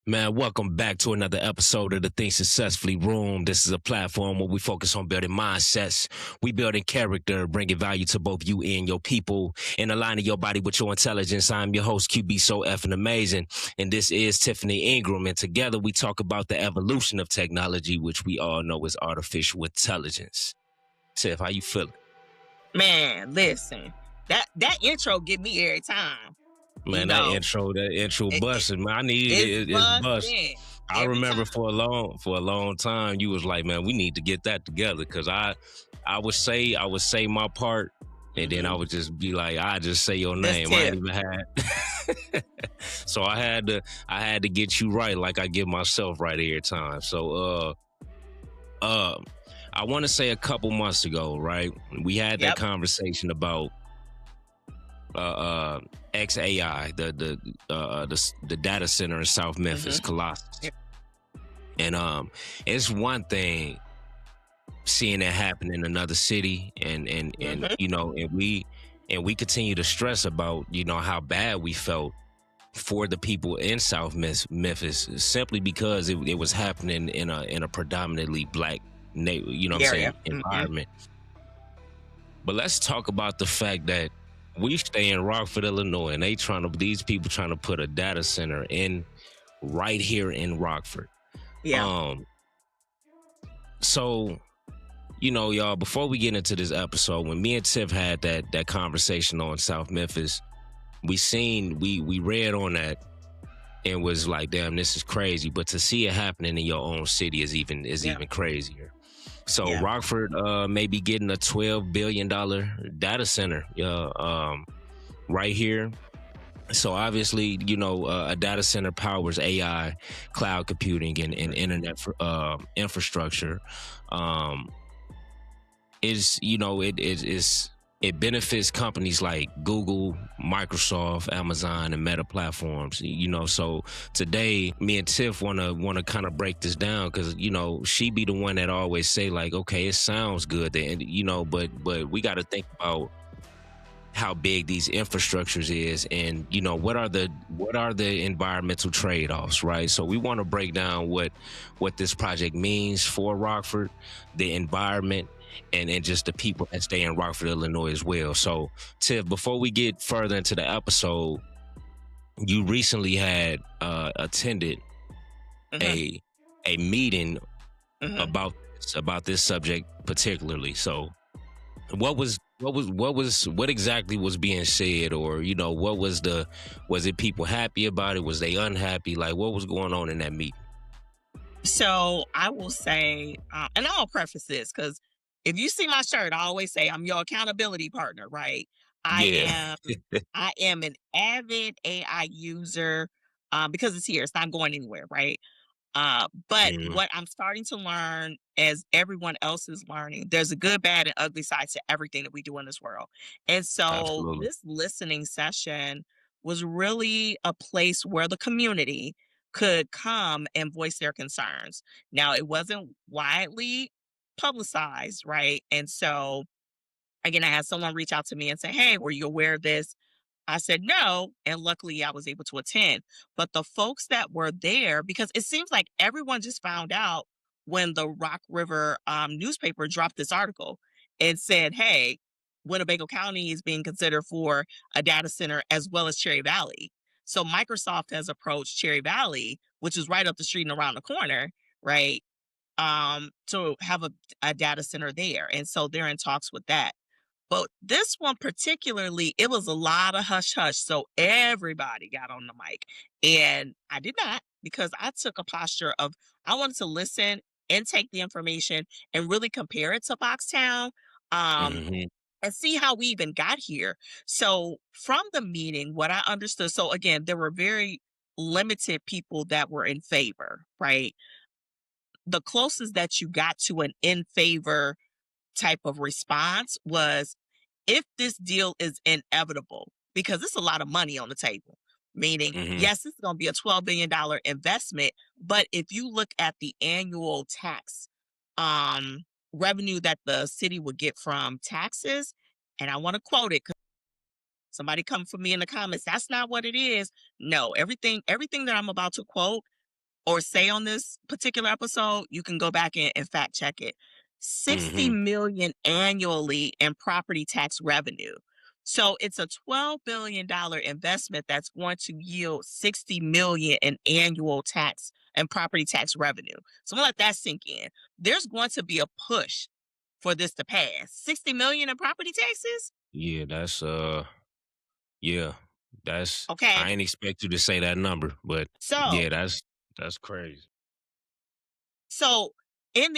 Man, welcome back to another episode of the Think Successfully Room. This is a platform where we focus on building mindsets. We building character, bringing value to both you and your people, and aligning your body with your intelligence. I'm your host, QB So Effing Amazing, and this is Tiffany Ingram. And together we talk about the evolution of technology, which we all know is artificial intelligence. Tiff, how you feeling? Man, listen, that intro get me every time. You Man, that know, intro it, it busted. Man, I needed it's it. It's bust. busting I every remember time. for a long time you was like, man, we need to get that together because I would say my part, and then I hmm would just be like, I just say your This name. I ain't tip. even had. So I had to get you right, like I get myself right every time. So uh, I want to say a couple months ago, right? We had that Yep. conversation about uh XAI, the data center in South Memphis, hmm Colossus. And it's one thing seeing it happen in another city, and hmm and we continue to stress about how bad we felt for the people in South Memphis, simply because it was happening in a predominantly black what I'm Area. saying, environment. But let's talk about the fact that we stay in Rockford, Illinois, and these people trying to put a data center in right here in Rockford. Yeah. Um, so y'all, before we get into this episode, when me and Tiff had that conversation on South Memphis, we read on that and was like, damn, this is crazy. But to see it happening in your own city is even Yeah. crazier. So Yeah. Rockford may be getting a $12 billion data center right here. So obviously, a data center powers AI, cloud computing, and internet infrastructure. Um, it benefits companies like Google, Microsoft, Amazon, and Meta platforms. So today, me and Tiff wanna kind of break this down because she be the one that always say like, okay, it sounds good, and but we got to think about how big these infrastructures is, and what are the environmental trade-offs, right? So we want to break down what this project means for Rockford, the environment, and just the people that stay in Rockford, Illinois as well. So Tiff, before we get further into the episode, you recently had attended hmm a meeting hmm about this subject particularly. So what exactly was being said, or was it people happy about it, was they unhappy, like what was going on in that meeting? So I will say, and I'll preface this because if you see my shirt, I always say I'm your accountability partner, right? I Yeah. am I am an avid AI user because it's here. It's not going anywhere, right? But Mm, what I'm starting to learn, as everyone else is learning, there's a good, bad, and ugly side to everything that we do in this world. And so absolutely. this listening session was really a place where the community could come and voice their concerns. Now, it wasn't widely publicized, right? And so, again, I had someone reach out to me and say, "Hey, were you aware of this?" I said no, and luckily I was able to attend. But the folks that were there, because it seems like everyone just found out when the Rock River newspaper dropped this article and said, "Hey, Winnebago County is being considered for a data center as well as Cherry Valley." So Microsoft has approached Cherry Valley, which is right up the street and around the corner, right? To have a data center there, and so they're in talks with that. But this one particularly, it was a lot of hush hush. So everybody got on the mic. And I did not, because I took a posture of I wanted to listen and take the information and really compare it to Boxtown, um, Hmm. and see how we even got here. So from the meeting, what I understood, so again, there were very limited people that were in favor, right? The closest that you got to an in favor type of response was, if this deal is inevitable, because it's a lot of money on the table, meaning, Hmm. yes, this is going to be a $12 billion investment, but if you look at the annual tax um, revenue that the city would get from taxes, and I want to quote it because somebody come for me in the comments, that's not what it is. No, everything that I'm about to quote or say on this particular episode, you can go back and fact check it. 60 Mm-hmm. million annually in property tax revenue. So it's a $12 billion investment that's going to yield 60 million in annual tax and property tax revenue. So I'm gonna let that sink in. There's going to be a push for this to pass. 60 million in property taxes? Yeah, yeah, that's Okay. I ain't expect you to say that number, but So yeah, that's crazy. so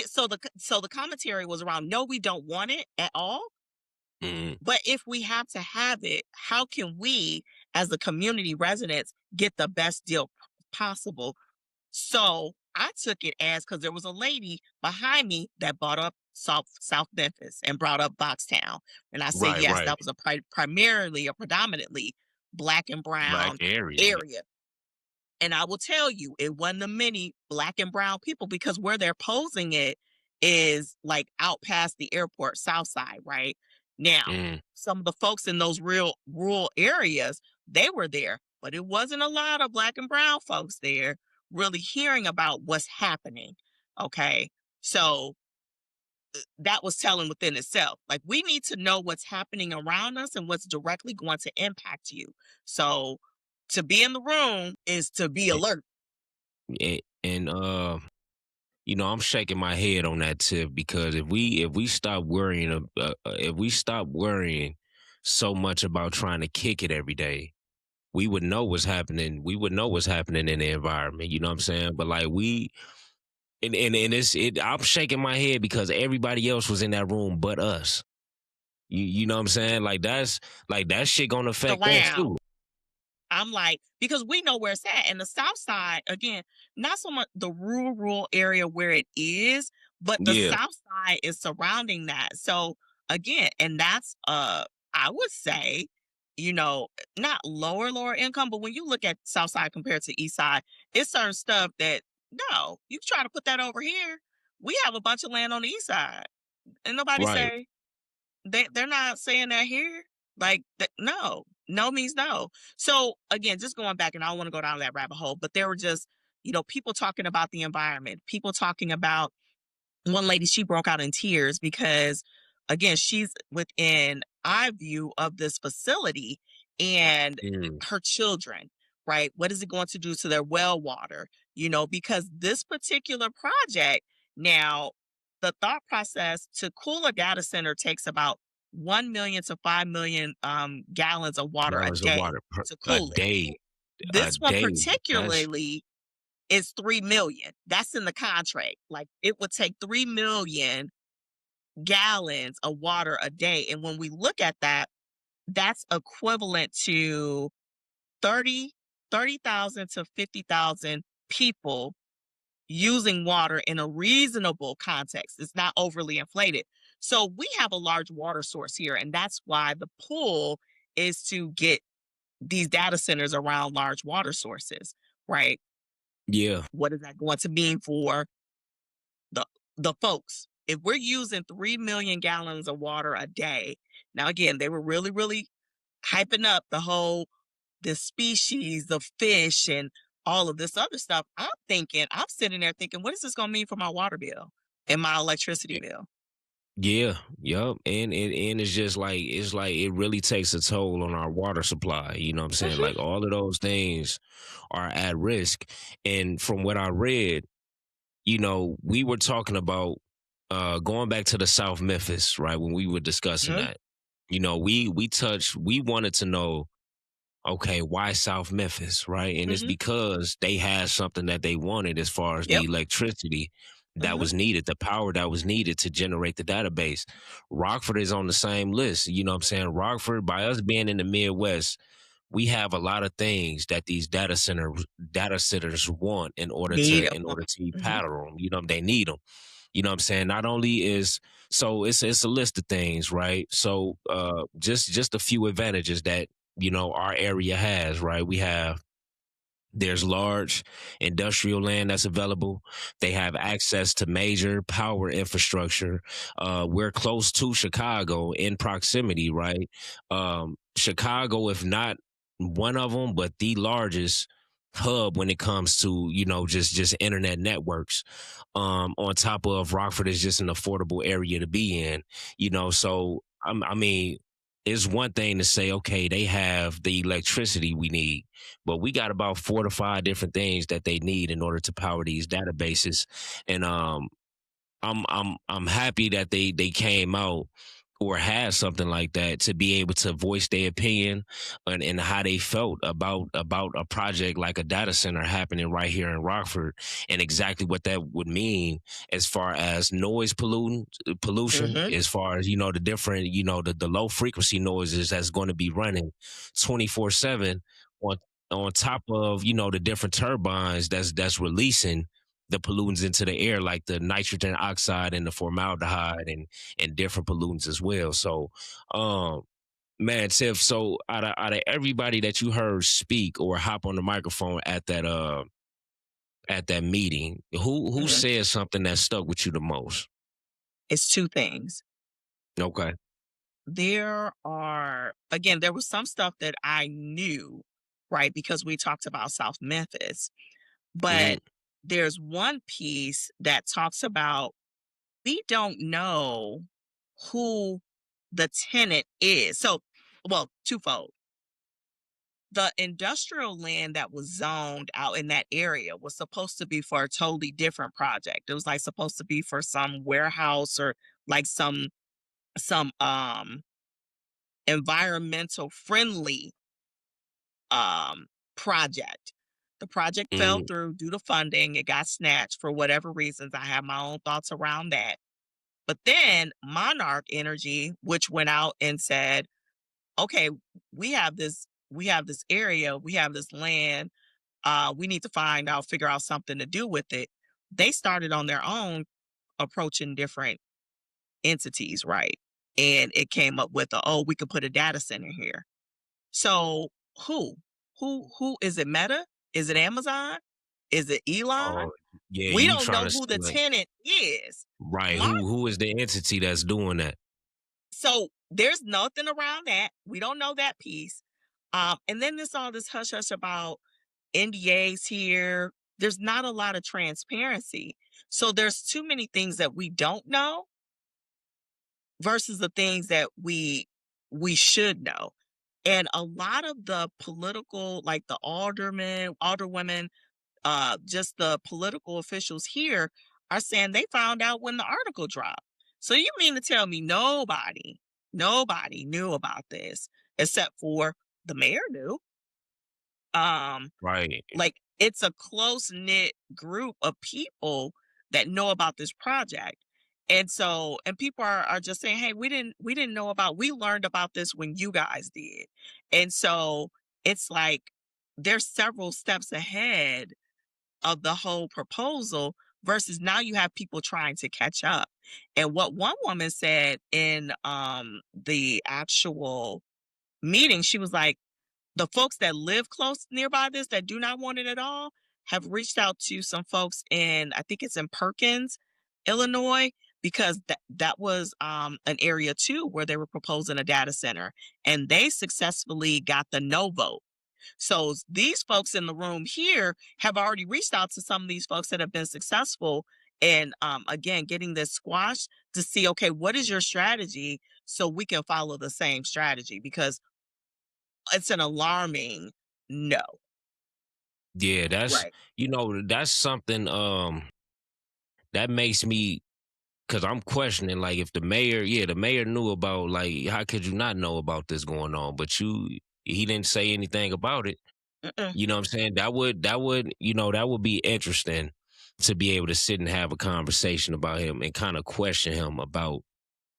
so the commentary was around no, we don't want it at all. Mm, But if we have to have it, how can we, as the community residents, get the best deal possible? So I took it as because there was a lady behind me that brought up South Memphis and brought up Boxtown, and I say right, yes, right. that was a primarily or predominantly black and Black brown area. Yeah. area. And I will tell you, it wasn't a many black and brown people because where they're posing it is like out past the airport, south side, right? Now, Mm, some of the folks in those real rural areas, they were there, but it wasn't a lot of black and brown folks there really hearing about what's happening. Okay. So that was telling within itself. Like we need to know what's happening around us and what's directly going to impact you. So to be in the room is to be and, alert. and I'm shaking my head on that tip because if we stop worrying if we stop worrying so much about trying to kick it every day, we would know what's happening. We would know what's happening in the environment. You know what I'm saying? But like we and I'm shaking my head because everybody else was in that room but us. You know what I'm saying? Like that shit gonna affect us Surround. too. I'm like, because we know where it's at. And the South Side, again, not so much the rural area where it is, but the Yeah. South Side is surrounding that. So again, and that's I would say, you know, not lower income, but when you look at South Side compared to East Side, it's certain stuff that no, you try to put that over here. We have a bunch of land on the East Side. And nobody Right. say they're not saying that here. Like no, no means no. So again, just going back, and I don't want to go down that rabbit hole, but there were just people talking about the environment, people talking about one lady. She broke out in tears because again, she's within eye view of this facility and Mm. her children. Right? What is it going to do to their well water? Because this particular project now the thought process to cool a data center takes about 1 million to 5 million gallons of water a Gallons of day water to a cool it. day. A This one day. That's particularly is 3 million. That's in the contract. Like it would take 3 million gallons of water a day. And when we look at that, that's equivalent to 30,000 to 50,000 people using water in a reasonable context. It's not overly inflated. So we have a large water source here, and that's why the pull is to get these data centers around large water sources, right? yeah. What is that going to mean for the the folks? If we're using 3 million gallons of water a day, now again, they were really, really hyping up the species, the fish, and all of this other stuff. I'm sitting there thinking, what is this going to mean for my water bill and my electricity bill? Yeah, yep. And it's like it really takes a toll on our water supply. You know what I'm saying? Hmm. Like all of those things are at risk. And from what I read, we were talking about going back to the South Memphis, right? When we were discussing Hmm. that. We wanted to know, okay, why South Memphis, right? And it's Hmm. because they had something that they wanted as far as the Yep. electricity that Hmm. was needed, the power that was needed to generate the database. Rockford is on the same list. You know what I'm saying? Rockford, by us being in the Midwest, we have a lot of things that these data centers want in order Need to it. in order to Hmm. paddle them. They need them. You know what I'm saying? Not only is so it's a list of things, right? So just a few advantages that our area has, right? There's large industrial land that's available. They have access to major power infrastructure. We're close to Chicago in proximity, right? Chicago, if not one of them, but the largest hub when it comes to, just internet networks. On top of Rockford is just an affordable area to be in, so I mean, it's one thing to say, okay, they have the electricity we need, but we got about 4 to 5 different things that they need in order to power these databases. And I'm happy that they came out or had something like that to be able to voice their opinion and how they felt about a project like a data center happening right here in Rockford, and exactly what that would mean as far as noise pollution, Mhm. as far as the different, the low frequency noises that's going to be running 24/7 on top of the different turbines that's releasing the pollutants into the air, like the nitrogen oxide and the formaldehyde and different pollutants as well. So, um, man, Tiff. So, out of everybody that you heard speak or hop on the microphone at that meeting, who Mhm. said something that stuck with you the most? It's 2 things. Okay. There was some stuff that I knew, right, because we talked about South Memphis, Hmm. but there's one piece that talks about we don't know who the tenant is. So, well, twofold. The industrial land that was zoned out in that area was supposed to be for a totally different project. It was like supposed to be for some warehouse or like some environmental friendly um project. The project fell Hmm. through due to funding. It got snatched for whatever reasons. I have my own thoughts around that. But then Monarch Energy, which went out and said, okay, we have this area, we have this land, we need to figure out something to do with it. They started on their own approaching different entities, right? And it came up with we could put a data center here. So who? Who is it? Meta? Is it Amazon? Is it Elon? Oh, yeah. We You don't trying know to who say the like, tenant is. right? Mon Who is the entity that's doing that? so there's nothing around that. We don't know that piece. And then there's all this hush hush about NDAs here. There's not a lot of transparency. So there's too many things that we don't know versus the things that we should know. And a lot of the political, like the alderwomen, just the political officials here are saying they found out when the article dropped. So you mean to tell me nobody knew about this except for the mayor knew? Um, Right. like it's a close knit group of people that know about this project. And people are just saying, hey, we didn't know about we learned about this when you guys did. And so it's like there's several steps ahead of the whole proposal versus now you have people trying to catch up. And what one woman said in the actual meeting, she was like, the folks that live close nearby this that do not want it at all have reached out to some folks in, I think it's in Perkins, Illinois, because that was an area too where they were proposing a data center, and they successfully got the no vote. So these folks in the room here have already reached out to some of these folks that have been successful, and again, getting this squashed to see, okay, what is your strategy so we can follow the same strategy, because it's an alarming no. Yeah, Right. that's something that makes me, because I'm questioning, like, if the mayor knew about, like, how could you not know about this going on? But he didn't say anything about it. Mm-mm. You know what I'm saying? That would be interesting to be able to sit and have a conversation about him and kind of question him about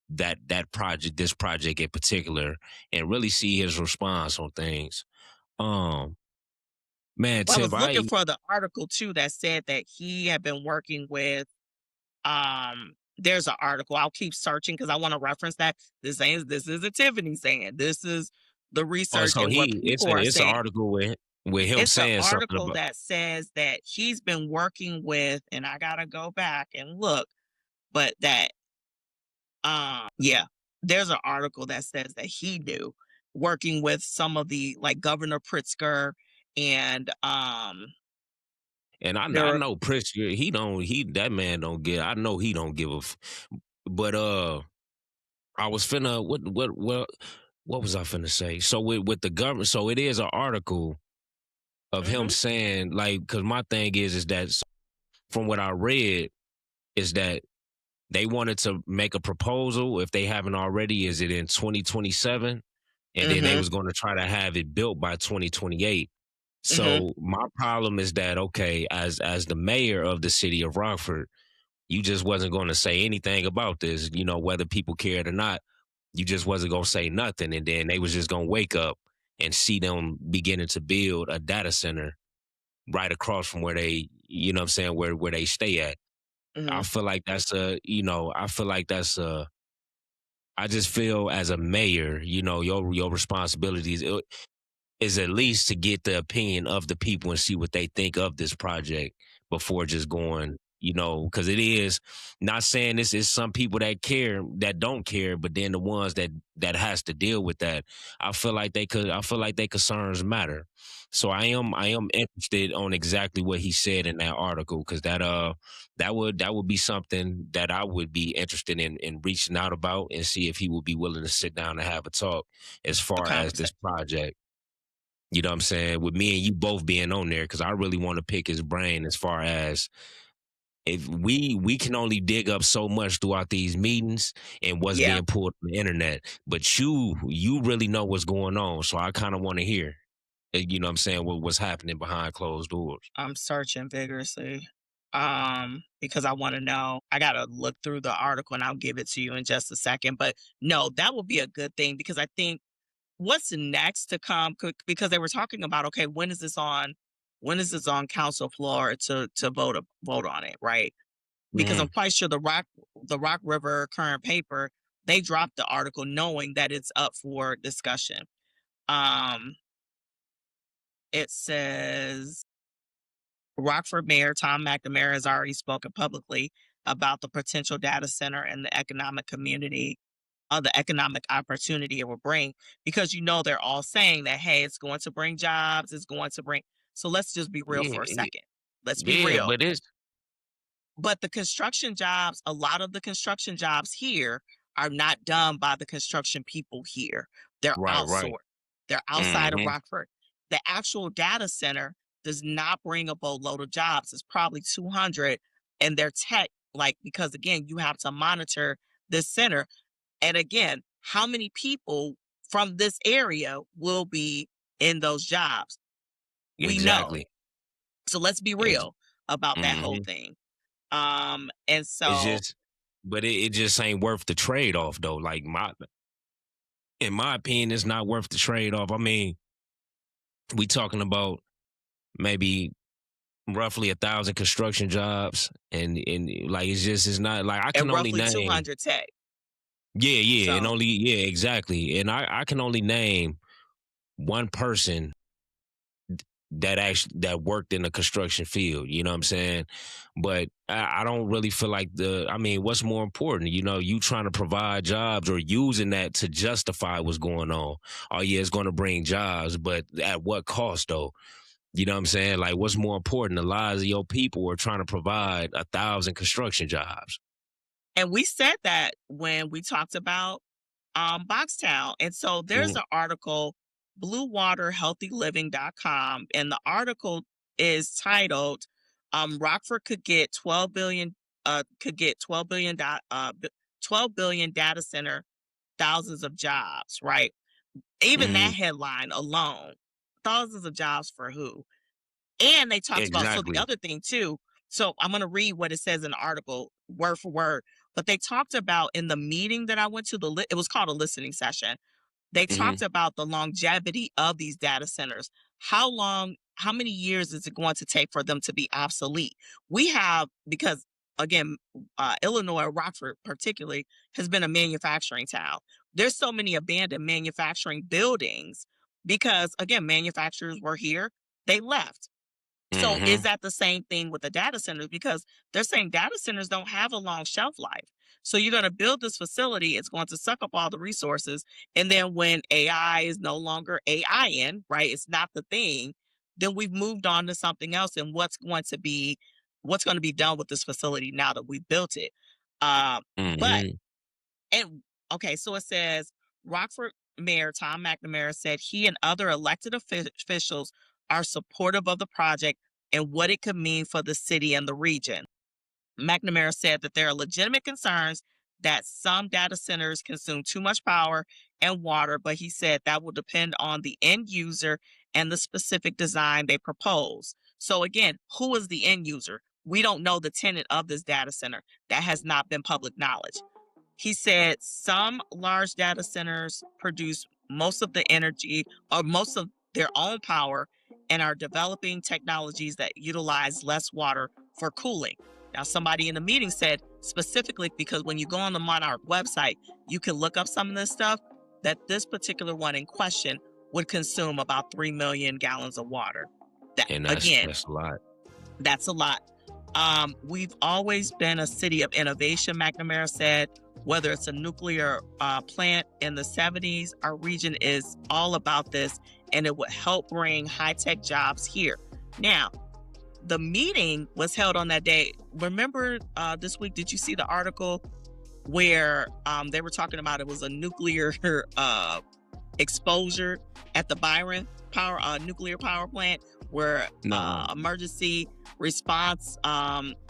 this project in particular, and really see his response on things. Um, man, Well, I Tip, was looking for the article too that said that he had been working with there's an article. I'll keep searching because I want to reference that. This is a Tiffany saying. This is the oh, research so and what people are it's an saying. article with him It's an saying something article about. that says that he's been working with, and I gotta go back and look, but that yeah, there's an article that says that he knew, working with some of the like Governor Pritzker And And I there know Pritzker, he that man don't get. I know he don't give a. But I was finna what was I finna say? So with the government, so it is an article of him Mhm, saying like, because my thing is that from what I read is that they wanted to make a proposal if they haven't already. Is it in 2027? And then they mhm, was going to try to have it built by 2028. mhm. So my problem is that okay, as the mayor of the city of Rockford, you just wasn't going to say anything about this, whether people cared or not. You just wasn't going to say nothing. And then they was just going to wake up and see them beginning to build a data center right across from where they, what I'm saying, where they stay at. I Mhm. feel like that's I feel like that's I just feel as a mayor, your responsibilities is at least to get the opinion of the people and see what they think of this project before just going, because it is not saying this is some people that care that don't care, but then the ones that has to deal with that, I feel like their concerns matter. So I am interested on exactly what he said in that article, because that would be something that I would be interested in reaching out about and see if he would be willing to sit down and have a talk as A far as this conversation. project. You know what I'm saying? With me and you both being on there, because I really want to pick his brain as far as if we can only dig up so much throughout these meetings and what's Yeah, being pulled on the internet. But you really know what's going on. So I kind of want to hear, you know what I'm saying, what's happening behind closed doors. I'm searching vigorously, because I wanna know. I gotta look through the article, and I'll give it to you in just a second, but no, that would be a good thing because I think what's next to come because they were talking about, okay, when is this on council floor to vote on it, right? Because I'm Mm, quite sure the Rock River Current paper, they dropped the article knowing that it's up for discussion. Um, it says Rockford Mayor Tom McNamara has already spoken publicly about the potential data center and the economic opportunity it will bring, because they're all saying that, hey, it's going to bring jobs, it's going to bring. So let's just be real yeah, for a second. Let's be yeah, real. but it's But the construction jobs, a lot of the construction jobs here are not done by the construction people here. They're right, right. outsourced. They're outside of Mm-hmm. Rockford. The actual data center does not bring a boatload of jobs. It's probably 200, and they're tech, like, because again, you have to monitor this center. And again, how many people from this area will be in those jobs? We know. Exactly. So let's be real about that whole Mm-hmm. thing. And It's so just, but it just ain't worth the trade off though. Like in my opinion, it's not worth the trade off. I mean, we talking about maybe roughly 1,000 construction jobs, and like it's not like I can and only roughly name. 200 tech. Yeah, and So only yeah, exactly, and I can only name one person that worked in the construction field. You know what I'm saying? But I don't really feel like I mean, what's more important? You trying to provide jobs or using that to justify what's going on. Oh yeah, it's going to bring jobs, but at what cost though? You know what I'm saying? Like, what's more important, the lives of your people or trying to provide 1,000 construction jobs? and we said that when we talked about Boxtown. And so there's Mm, an article, bluewaterhealthyliving.com, and the article is titled Rockford could get 12 billion data center, thousands of jobs, right? Even that mm, headline alone, thousands of jobs for who? And they talked about, so the exactly. other thing too, so I'm going to read what it says in the article word for word, but they talked about in the meeting that I went to, it was called a listening session. They Hmm. talked about the longevity of these data centers. How many years is it going to take for them to be obsolete? We have, because again, Illinois, Rockford particularly, has been a manufacturing town. There's so many abandoned manufacturing buildings because, again, manufacturers were here, they left. So is Hmm. that the same thing with the data centers? Because they're saying data centers don't have a long shelf life. So you're going to build this facility, it's going to suck up all the resources. And then when AI is no longer AI in, right? It's not the thing. then we've moved on to something else, and what's going to be done with this facility now that we built it. But Hmm. and okay, so it says Rockford Mayor Tom McNamara said he and other elected officials are supportive of the project and what it could mean for the city and the region. McNamara said that there are legitimate concerns that some data centers consume too much power and water, but he said that will depend on the end user and the specific design they propose. So, again, who is the end user? We don't know the tenant of this data center. That has not been public knowledge. He said some large data centers produce most of the energy or most of their own power and are developing technologies that utilize less water for cooling. Now, somebody in the meeting said specifically because when you go on the Monarch website, you can look up some of this stuff, that this particular one in question would consume about 3 million gallons of water. That, And again, that's a lot. that's a lot. We've always been a city of innovation, McNamara said. Whether it's a nuclear plant in the 70s, our region is all about this, and it would help bring high tech jobs here. Now, the meeting was held on that day. Remember this week, did you see the article where they were talking about it was a nuclear exposure at the Byron nuclear power plant where No. emergency response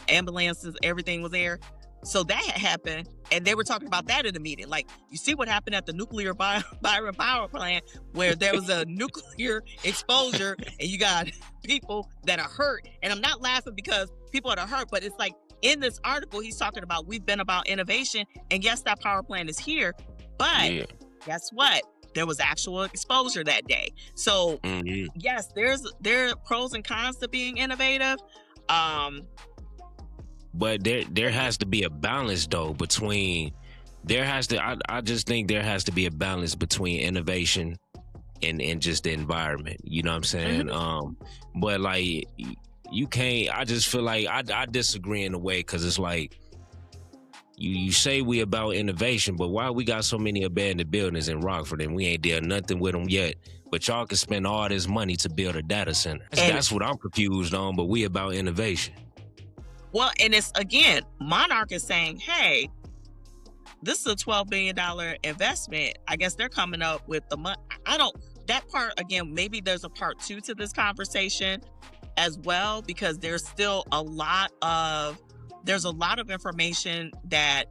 ambulances, everything was there. So that had happened, and they were talking about that in the meeting. Like, you see what happened at the nuclear Byron power plant where there was a nuclear exposure, and you got people that are hurt. And I'm not laughing because people that are hurt, but it's like in this article, he's talking about we've been about innovation, and yes, that power plant is here, but Yeah. guess what? There was actual exposure that day. So Hmm. yes, there are pros and cons to being innovative. Um, But there has to be a balance though between there has to I just think there has to be a balance between innovation and just the environment. You know what I'm saying? mhm. But like you can't. I just feel like I disagree in a way because it's like you say we about innovation, but why we got so many abandoned buildings in Rockford and we ain't done nothing with them yet? But y'all can spend all this money to build a data center. And That's what I'm confused on. But we about innovation. well, and it's again, Monarch is saying, hey, this is a $12 billion investment. I guess they're coming up with the money. I don't, that part again, maybe there's a part two to this conversation as well, because there's a lot of information that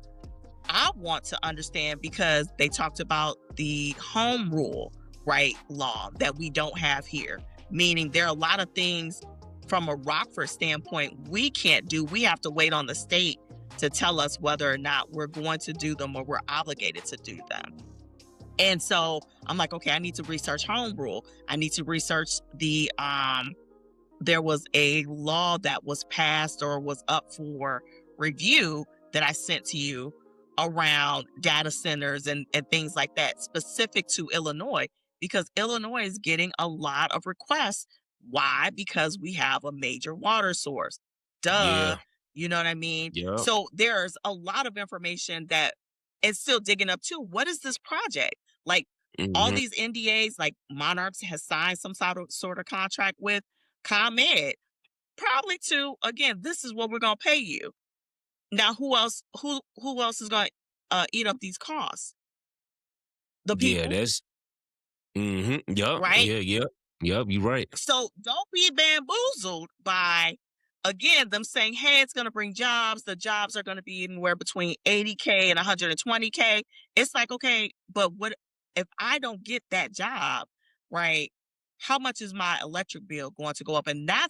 I want to understand, because they talked about the home rule, right, law that we don't have here. Meaning there are a lot of things from a Rockford standpoint we can't do. We have to wait on the state to tell us whether or not we're going to do them or we're obligated to do them. And so I'm like, okay, I need to research home rule. I need to research there was a law that was passed or was up for review that I sent to you around data centers and things like that, specific to Illinois, because Illinois is getting a lot of requests. Why? Because we have a major water source. Duh. Yeah. You know what I mean? Yep. So there's a lot of information that it's still digging up too. What is this project? Like all Hmm. these NDAs, like Monarchs has signed some sort of contract with ComEd, probably to again, this is what we're gonna pay you. Now, who else is gonna eat up these costs? The Yeah. people, That's. Hmm. Yep. right? Yeah. Yep. Yep. You right. So don't be bamboozled by, again, them saying, hey, it's going to bring jobs. The jobs are going to be anywhere between 80K and 120K. It's like, okay, but what if I don't get that job, right? How much is my electric bill going to go up? And that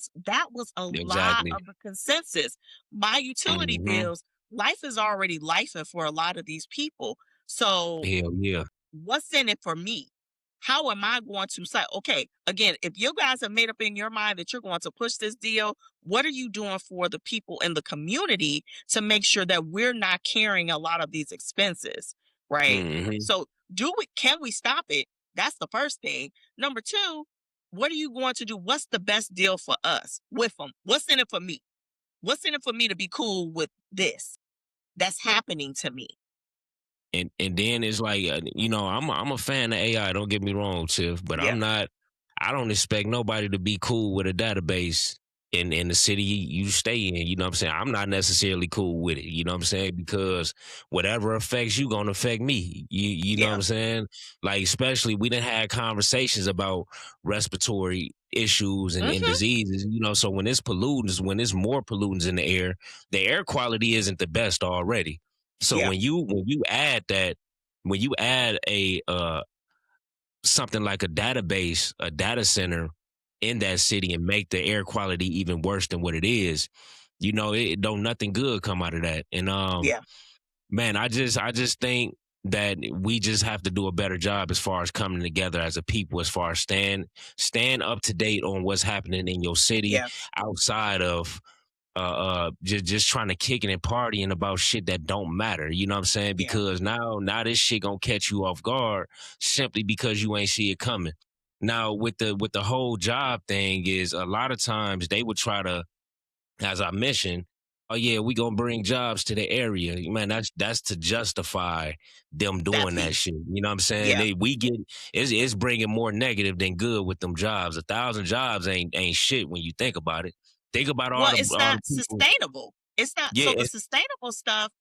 was a lot Exactly. of the consensus. My utility Hmm. bills, life is already lifing for a lot of these people. So Hell yeah. what's in it for me? How am I going to say, okay, again, if you guys have made up in your mind that you're going to push this deal, what are you doing for the people in the community to make sure that we're not carrying a lot of these expenses, right? Hmm. So, can we stop it? That's the first thing. Number two, what are you going to do? What's the best deal for us with them? What's in it for me? What's in it for me to be cool with this that's happening to me? And then it's like I'm a fan of AI. Don't get me wrong, Tiff, but Yeah. I'm not. I don't expect nobody to be cool with a database in the city you stay in. You know what I'm saying? I'm not necessarily cool with it. You know what I'm saying? Because whatever affects you gonna affect me. You know what Yeah. I'm saying? Like, especially we done had conversations about respiratory issues and Mhm. diseases, you know. So when it's pollutants, when it's more pollutants in the air quality isn't the best already. So Yeah. when you add that, when you add a something like a database, a data center in that city and make the air quality even worse than what it is, you know, it don't nothing good come out of that. And Yeah. man, I just think that we just have to do a better job as far as coming together as a people, as far as stand up to date on what's happening in your city Yeah. outside of just trying to kick it and partying about shit that don't matter. You know what I'm saying? Yeah. Because now this shit gonna catch you off guard simply because you ain't see it coming. Now with the whole job thing is a lot of times they would try to, as I mentioned, oh yeah, we gonna bring jobs to the area. Man, that's to justify them That doing that piece. shit. You know what I'm saying? Yeah. We get it's bringing more negative than good with them jobs. 1,000 jobs ain't shit when you think about it. Think about Well, it's all not the people. sustainable. It's not, Yeah, so the sustainable stuff,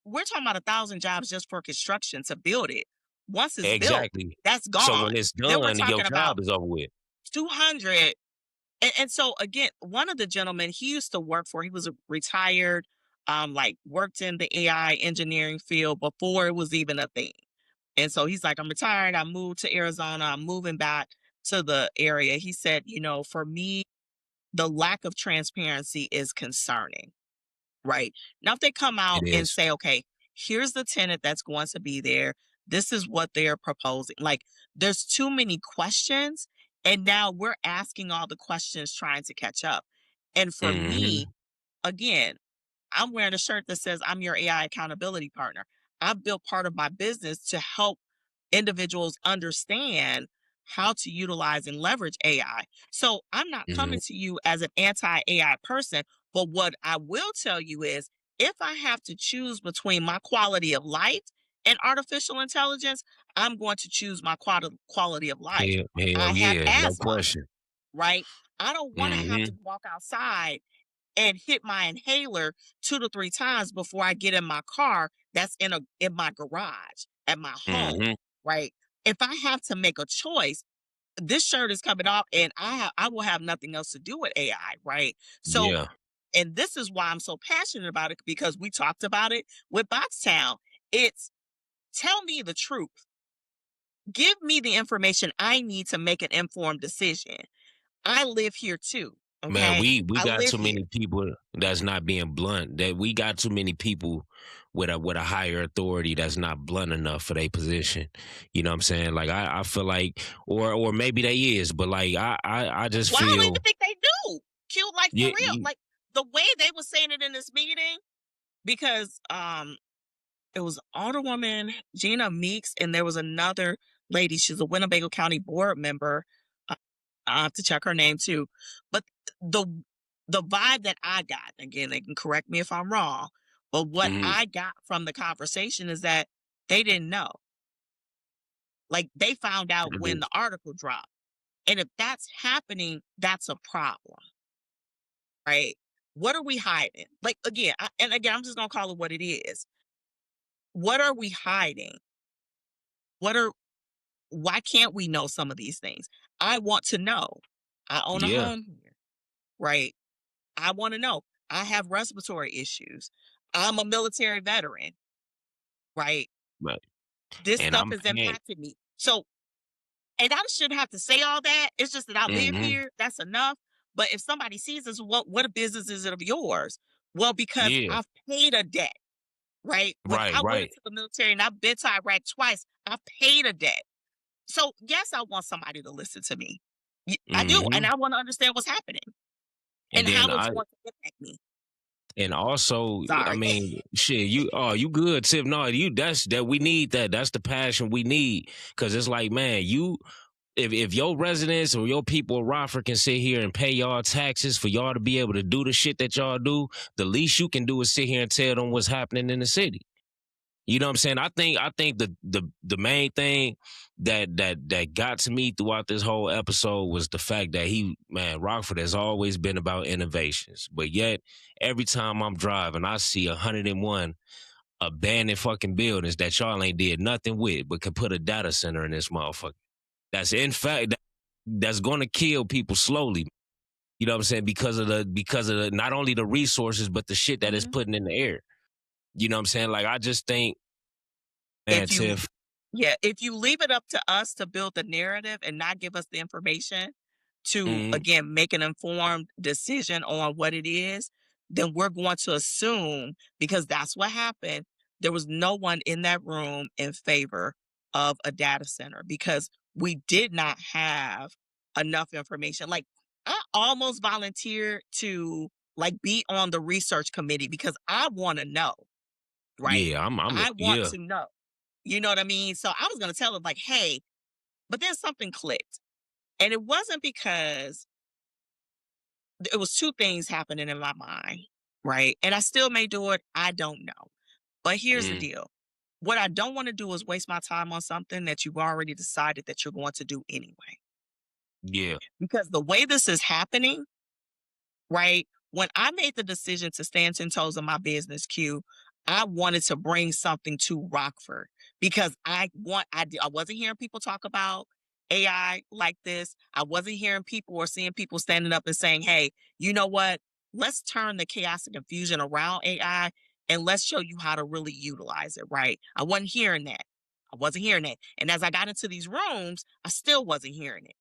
we're talking about 1,000 jobs just for construction to build it. Once it's built, exactly. that's So gone. when it's Then we're done, your talking about job is over with. 200. And so again, one of the gentlemen he used to work for, he was a retired, like worked in the AI engineering field before it was even a thing. And so he's like, I'm retired. I moved to Arizona. I'm moving back to the area. He said, for me, the lack of transparency is concerning. Right. Now, if they come It out and is. say, okay, here's the tenant that's going to be there, this is what they're proposing. Like, there's too many questions. And now we're asking all the questions trying to catch up. And for me, Hmm. again, I'm wearing a shirt that says I'm your AI accountability partner. I've built part of my business to help individuals understand how to utilize and leverage AI. So I'm not Hmm. coming to you as an anti AI person, but what I will tell you is if I have to choose between my quality of life and artificial intelligence, I'm going to choose my quality of life. Hell I have yeah, no asthma, question. right? I don't want to have to Hmm. walk outside and hit my inhaler 2 to 3 times before I get in my car that's in my garage at my home, Hmm. right? If I have to make a choice, this shirt is coming off and I will have nothing else to do with AI, right? So, Yeah, and this is why I'm so passionate about it because we talked about it with Boxtown. It's tell me the truth. Give me the information I need to make an informed decision. I live here too, man, okay? we I got live too here. many people that's not being blunt. That we got too many people with a higher authority that's not blunt enough for their position. You know what I'm saying? Like I feel like, or maybe they is, but like I just Well, I don't even feel think they do. Q, like for yeah, real. Like the way they were saying it in this meeting, because it was Alderwoman Gina Meeks, and there was another lady. She's a Winnebago County board member. Uh, I have to check her name too. But the the vibe that I got, again, they can correct me if I'm wrong, but what mhm, I got from the conversation is that they didn't know. Like they found out it when is. the article dropped. And if that's happening, that's a problem, right? What are we hiding? Like again, and again, I'm just gonna call it what it is. What are we hiding? What are Why can't we know some of these things? I want to know. I own a Yeah, home here, right? I want to know. I have respiratory issues. I'm a military veteran, right? but This and stuff I'm has paying. impacted me. So, and I shouldn't have to say all that. It's just that I live Hmm. here. That's enough. But if somebody sees this, what a business is it of yours? Well, because Yeah, I've paid a debt, right? When right, I went right. into the military and I've been to Iraq twice, I paid a debt. So yes, I want somebody to listen to me. I do, and Hmm. I want to understand what's happening And and then how it's going to impact me. and also, I Sorry. mean, shit, you good, Tip. No, that we need that. That's the passion we need. Cause it's like, man, if your residents or your people of Rockford can sit here and pay y'all taxes for y'all to be able to do the shit that y'all do, the least you can do is sit here and tell them what's happening in the city. You know what I'm saying? I think the main thing that got to me throughout this whole episode was the fact that Rockford has always been about innovations. But yet every time I'm driving, I see 101 abandoned fucking buildings that y'all ain't did nothing with, but could put a data center in this motherfucker. That's in fact that's gonna kill people slowly. You know what I'm saying? Because of the not only the resources, but the shit that it's Mhm. putting in the air. You know what I'm saying? Like I just think, man, If you Tiff. Yeah, if you leave it up to us to build the narrative and not give us the information to, Mhm. again, make an informed decision on what it is, then we're going to assume, because that's what happened, there was no one in that room in favor of a data center because we did not have enough information. Like, I almost volunteered to, like, be on the research committee because I wanna know, right? Yeah, I'm I want yeah. to know. You know what I mean? So I was gonna tell him like, "Hey," but then something clicked, and it wasn't because it was 2 things happening in my mind, right? And I still may do it, I don't know. But here's the Mhm. deal. What I don't wanna do is waste my time on something that you've already decided that you're going to do anyway. Yeah. Because the way this is happening, right? When I made the decision to stand 10 toes in my business queue, I wanted to bring something to Rockford because I wasn't hearing people talk about AI like this. I wasn't hearing people or seeing people standing up and saying, "Hey, you know what? Let's turn the chaos and confusion around AI and let's show you how to really utilize it," right? I wasn't hearing that. I wasn't hearing that. And as I got into these rooms, I still wasn't hearing it.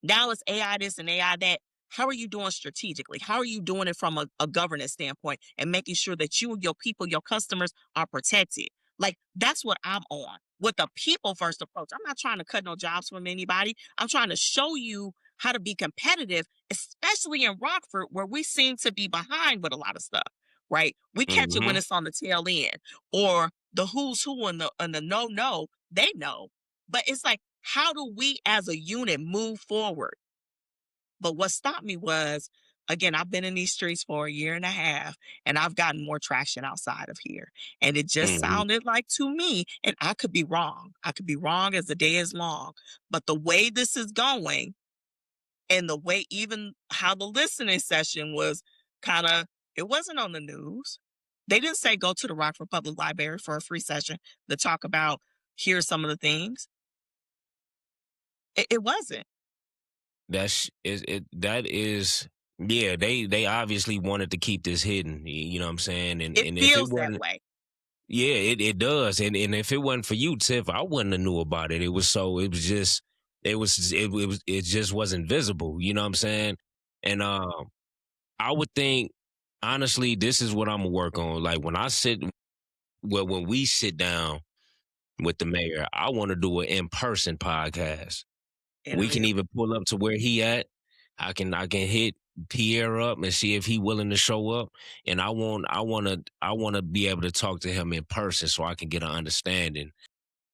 Now it's AI this and AI that. How are you doing strategically? How are you doing it from a governance standpoint and making sure that you, your people, your customers are protected? Like, that's what I'm on with the people first approach. I'm not trying to cut no jobs from anybody. I'm trying to show you how to be competitive, especially in Rockford, where we seem to be behind with a lot of stuff, right? We catch it when Mhm. it's on the tail end, or the who's who and the no, they know. But it's like, how do we as a unit move forward? But what stopped me was, again, I've been in these streets for a year and a half, and I've gotten more traction outside of here. And it just Mhm. sounded like to me, and I could be wrong. I could be wrong as the day is long. But the way this is going, and the way even how the listening session was kind of, it wasn't on the news. They didn't say go to the Rockford Public Library for a free session to talk about here's some of the things. It wasn't. That's is it that is yeah, they obviously wanted to keep this hidden. You know what I'm saying? And It and if it feels that wasn't, way. yeah, it does. And if it wasn't for you, Tiff, I wouldn't have knew about it. It just wasn't visible. You know what I'm saying? And I would think, honestly, this is what I'm gonna work on. Like when we sit down with the mayor, I want to do an in-person podcast. We can Interview. even pull up to where he at. I can hit Pierre up and see if he willing to show up. And I want to be able to talk to him in person so I can get an understanding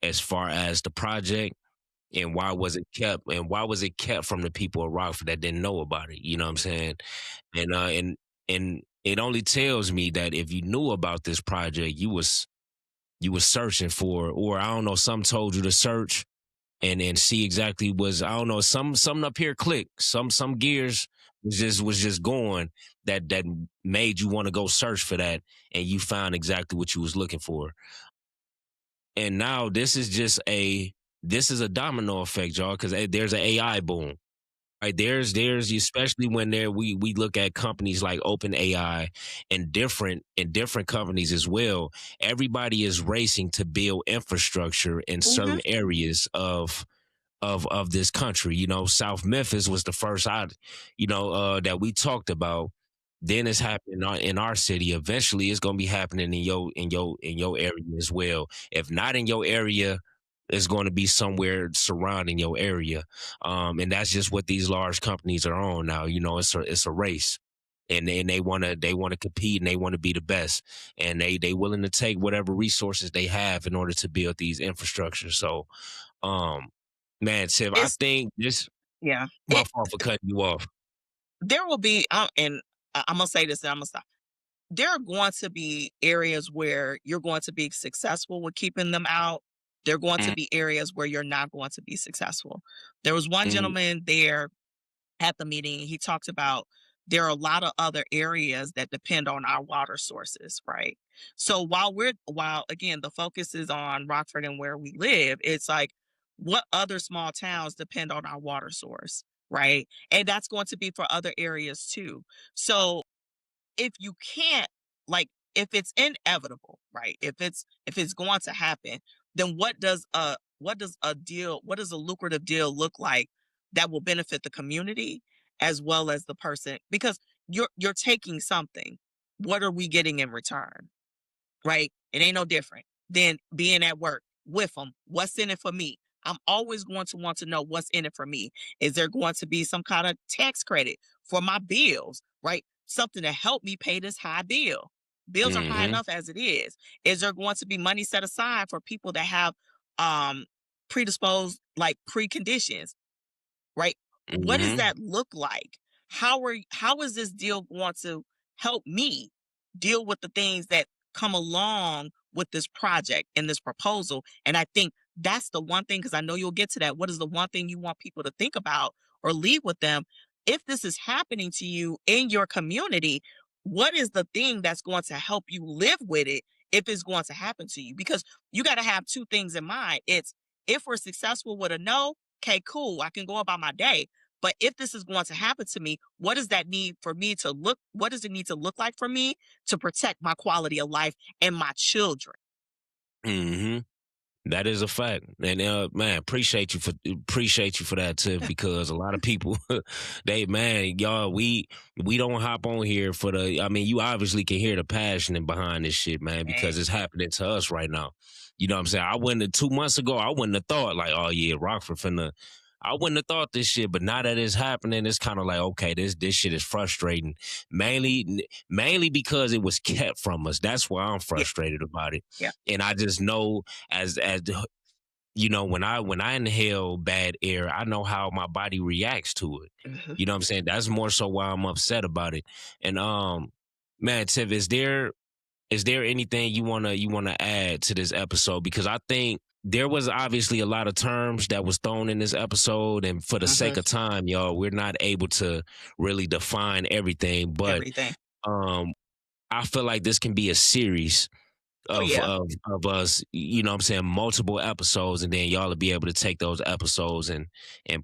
as far as the project and why was it kept from the people of Rockford that didn't know about it. You know what I'm saying? And it only tells me that if you knew about this project, you was searching for it, or I don't know, some told you to search and see exactly was I don't know, something up here clicked. Some gears was just going that made you want to go search for that, and you found exactly what you was looking for. And now this is a domino effect, y'all, because there's an AI boom. Right, there's especially when we look at companies like OpenAI and different companies as well. Everybody is racing to build infrastructure in Mhm. certain areas of this country. South Memphis was the first that we talked about. Then it's happening in our city. Eventually, it's gonna be happening in your area as well. If not in your area, it's going to be somewhere surrounding your area. And that's just what these large companies are on now. It's a race. And they wanna compete, and they want to be the best, and they willing to take whatever resources they have in order to build these infrastructures. So um, man, Tiff, I It's think this. Yeah. My fault for cutting you off. There will be, and I'm gonna say this, and I'm gonna stop. there are going to be areas where you're going to be successful with keeping them out. There are going to Mm, be areas where you're not going to be successful. There was one mm, gentleman there at the meeting. He talked about there are a lot of other areas that depend on our water sources, right? So while again the focus is on Rockford and where we live, it's like what other small towns depend on our water source, right? And that's going to be for other areas too. So if you can't, like, if it's inevitable, right? If it's going to happen, then what does a lucrative deal look like that will benefit the community as well as the person? Because you're taking something. What are we getting in return? Right? It ain't no different than being at work with them. What's in it for me? I'm always going to want to know what's in it for me. Is there going to be some kind of tax credit for my bills, right? Something to help me pay this high bill. Bills are high mm-hmm, enough as it is. Is there going to be money set aside for people that have um predisposed like preconditions? Right? What does mm-hmm, that look like? How is this deal going to help me deal with the things that come along with this project and this proposal? And I think that's the one thing, because I know you'll get to that. What is the one thing you want people to think about or leave with them? If this is happening to you in your community, what is the thing that's going to help you live with it if it's going to happen to you? Because you got to have two things in mind. It's if we're successful with a no, okay, cool, I can go about my day. But if this is going to happen to me, what does that need for me to look? What does it need to look like for me to protect my quality of life and my children? mm-hmm. That is a fact, and man, appreciate you for that, Tiff. Because a lot of people, they man, y'all, we don't hop on here for the. I mean, you obviously can hear the passion behind this shit, man, because Hey, it's happening to us right now. You know what I'm saying? I wouldn't have 2 months ago. I wouldn't have thought like, oh yeah, Rockford finna. I wouldn't have thought this shit, but now that it's happening, it's kind of like, okay, this shit is frustrating. Mainly because it was kept from us. That's why I'm yeah, frustrated about it, yeah, and I just know as when I inhale bad air, I know how my body reacts to it. mhm, You know what I'm saying? That's more so why I'm upset about it. And man, Tiff, is there anything you wanna add to this episode? Because I think there was obviously a lot of terms that was thrown in this episode, and for the sake mhm, of time, y'all, we're not able to really define everything. But everything. um, I feel like this can be a series Oh of yeah, of of us, you know what I'm saying, multiple episodes, and then y'all will be able to take those episodes and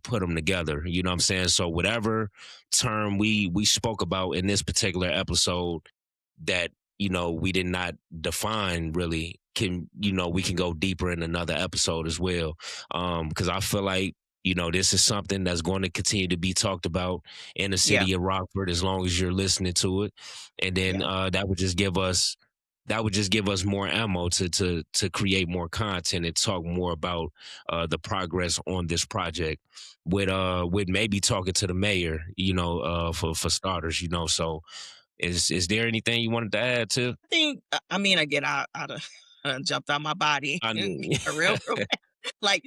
put them together. You know what I'm saying? So whatever term we spoke about in this particular episode that, we did not define really, we can go deeper in another episode as well. Because I feel like, this is something that's going to continue to be talked about in the yeah, city of Rockford as long as you're listening to it. And then yeah, that would just give us more ammo to create more content and talk more about the progress on this project with maybe talking to the mayor, for starters. So is there anything you wanted to add to? I think, I mean, again, I done done jumped out my body I and mean, got real bad. Like,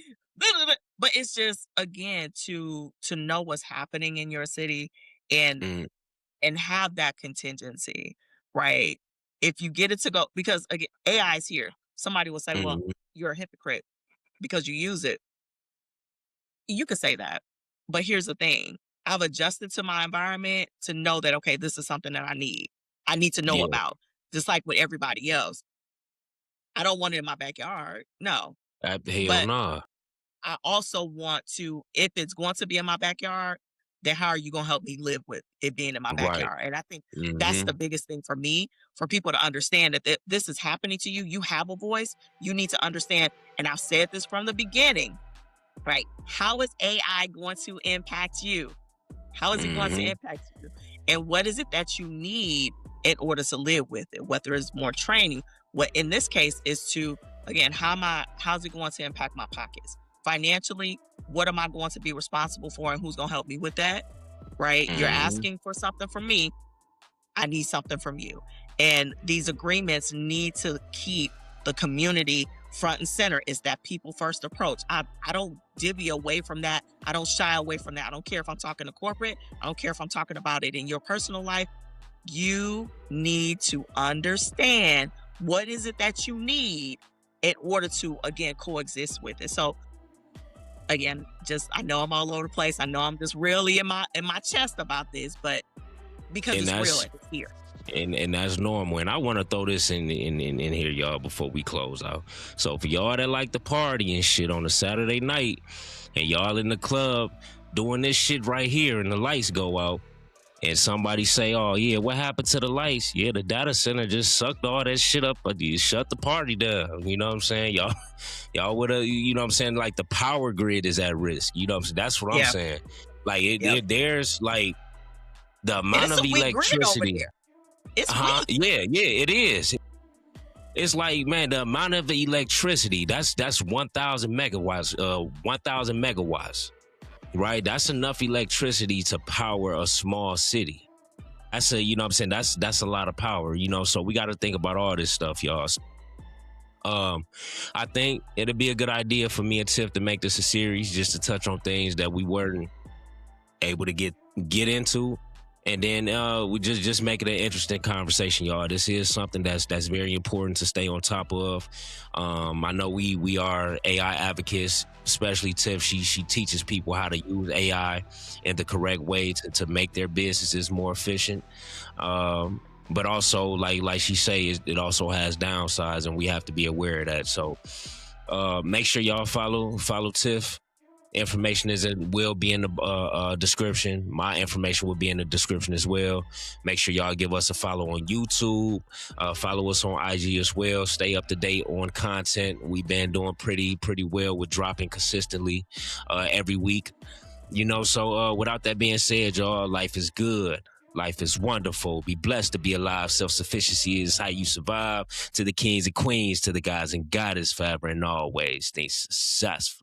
but it's just again to know what's happening in your city and mm, and have that contingency, right? If you get it to go, because again, AI is here. Somebody will say, well, mm, you're a hypocrite because you use it. You could say that. But here's the thing. I've adjusted to my environment to know that, okay, this is something that I need. I need to know yeah, about, just like with everybody else. I don't want it in my backyard. No. hell But nah. I also want to, if it's going to be in my backyard, then how are you going to help me live with it being in my Right. backyard? And I think that's the Mm-hmm. biggest thing for me, for people to understand that this is happening to you. You have a voice. You need to understand. And I've said this from the beginning, right? How is AI going to impact you? How is it going to Mm-hmm. impact you? And what is it that you need in order to live with it? Whether it's more training, what in this case is to, again, how's it going to impact my pockets? Financially, what am I going to be responsible for and who's going to help me with that? Right? You're Mm-hmm. asking for something from me. I need something from you. And these agreements need to keep the community front and center. Is that people first approach. I don't divvy away from that. I don't shy away from that. I don't care if I'm talking to corporate. I don't care if I'm talking about it in your personal life. You need to understand what is it that you need in order to, again, coexist with it. So again, just I know I'm all over the place. I know I'm just really in my chest about this, but because And it's real that's and it's here. and that's normal. And I want to throw this in here, y'all, before we close out. So for y'all that like to party and shit on a Saturday night, and y'all in the club doing this shit right here, and the lights go out, and somebody say, "Oh yeah, what happened to the lights?" Yeah, the data center just sucked all that shit up, but you shut the party down. You know what I'm saying, y'all? Y'all would have, you know what I'm saying? Like the power grid is at risk. You know what I'm saying? That's what I'm Yeah. saying. Like Yep. there's like the And amount it's a of weak grid over electricity. there. It's Huh? weak. Yeah, it is. It's like, man, the amount of electricity, that's 1,000 megawatts, 1,000 megawatts, right? That's enough electricity to power a small city. That's a, you know what I'm saying? That's a lot of power, you know? So we got to think about all this stuff, y'all. I think it'd be a good idea for me and Tiff to make this a series just to touch on things that we weren't able to get into, and then we just make it an interesting conversation, y'all. This is something that's very important to stay on top of. I know we are AI advocates, especially Tiff. She teaches people how to use AI in the correct way to make their businesses more efficient. But also, like she say, it also has downsides, and we have to be aware of that. So make sure y'all follow Tiff. Information will be in the description. My information will be in the description as well. Make sure y'all give us a follow on YouTube. Follow us on IG as well. Stay up to date on content. We've been doing pretty well with dropping consistently every week. You know, so without that being said, y'all, life is good. Life is wonderful. Be blessed to be alive. Self-sufficiency is how you survive. To the kings and queens, to the guys and goddess, forever and always. Stay successful.